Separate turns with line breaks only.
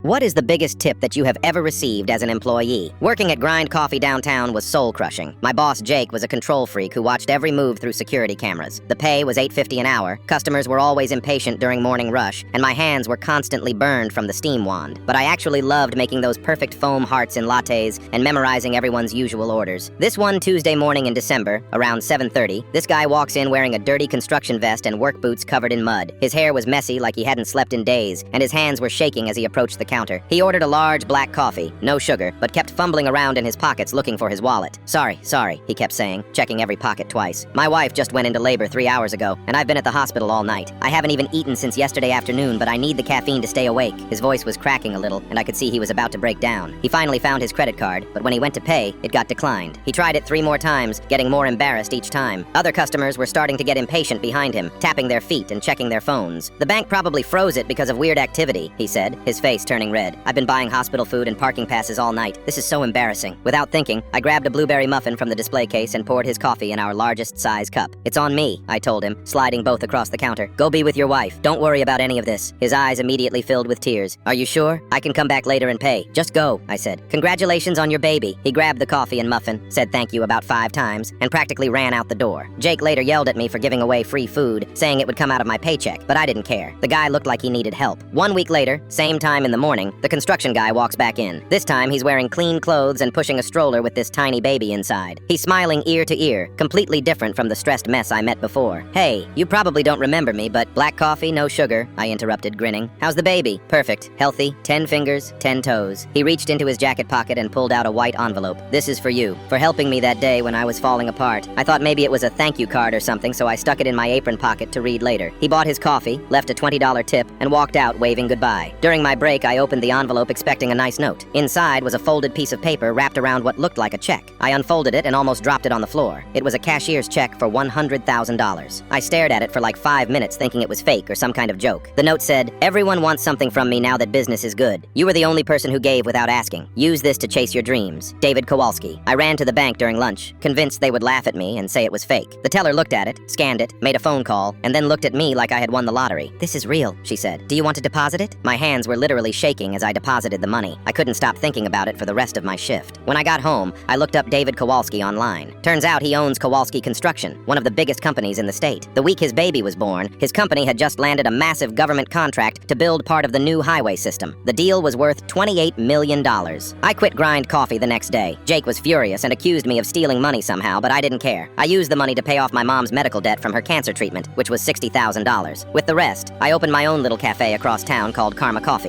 What is the biggest tip that you have ever received as an employee? Working at Grind Coffee downtown was soul-crushing. My boss, Jake, was a control freak who watched every move through security cameras. The pay was $8.50 an hour, customers were always impatient during morning rush, and my hands were constantly burned from the steam wand. But I actually loved making those perfect foam hearts in lattes and memorizing everyone's usual orders. This one Tuesday morning in December, around 7:30, this guy walks in wearing a dirty construction vest and work boots covered in mud. His hair was messy like he hadn't slept in days, and his hands were shaking as he approached the counter. He ordered a large black coffee, no sugar, but kept fumbling around in his pockets looking for his wallet. Sorry, he kept saying, checking every pocket twice. My wife just went into labor 3 hours ago, and I've been at the hospital all night. I haven't even eaten since yesterday afternoon, but I need the caffeine to stay awake. His voice was cracking a little, and I could see he was about to break down. He finally found his credit card, but when he went to pay, it got declined. He tried it 3 more times, getting more embarrassed each time. Other customers were starting to get impatient behind him, tapping their feet and checking their phones. The bank probably froze it because of weird activity, he said, his face turning red. I've been buying hospital food and parking passes all night. This is so embarrassing. Without thinking, I grabbed a blueberry muffin from the display case and poured his coffee in our largest size cup. It's on me, I told him, sliding both across the counter. Go be with your wife. Don't worry about any of this. His eyes immediately filled with tears. Are you sure? I can come back later and pay. Just go, I said. Congratulations on your baby. He grabbed the coffee and muffin, said thank you about 5 times, and practically ran out the door. Jake later yelled at me for giving away free food, saying it would come out of my paycheck, but I didn't care. The guy looked like he needed help. 1 week later, same time in the morning, the construction guy walks back in. This time he's wearing clean clothes and pushing a stroller with this tiny baby inside. He's smiling ear to ear, completely different from the stressed mess I met before. Hey, you probably don't remember me, but black coffee, no sugar, I interrupted, grinning. How's the baby? Perfect. Healthy. 10 fingers, 10 toes. He reached into his jacket pocket and pulled out a white envelope. This is for you, for helping me that day when I was falling apart. I thought maybe it was a thank you card or something, so I stuck it in my apron pocket to read later. He bought his coffee, left a $20 tip, and walked out waving goodbye. During my break, I opened the envelope expecting a nice note. Inside was a folded piece of paper wrapped around what looked like a check. I unfolded it and almost dropped it on the floor. It was a cashier's check for $100,000. I stared at it for like 5 minutes thinking it was fake or some kind of joke. The note said, "Everyone wants something from me now that business is good. You were the only person who gave without asking. Use this to chase your dreams. David Kowalski." I ran to the bank during lunch, convinced they would laugh at me and say it was fake. The teller looked at it, scanned it, made a phone call, and then looked at me like I had won the lottery. "This is real," she said. "Do you want to deposit it?" My hands were literally shaking as I deposited the money. I couldn't stop thinking about it for the rest of my shift. When I got home, I looked up David Kowalski online. Turns out he owns Kowalski Construction, one of the biggest companies in the state. The week his baby was born, his company had just landed a massive government contract to build part of the new highway system. The deal was worth $28 million. I quit Grind Coffee the next day. Jake was furious and accused me of stealing money somehow, but I didn't care. I used the money to pay off my mom's medical debt from her cancer treatment, which was $60,000. With the rest, I opened my own little cafe across town called Karma Coffee.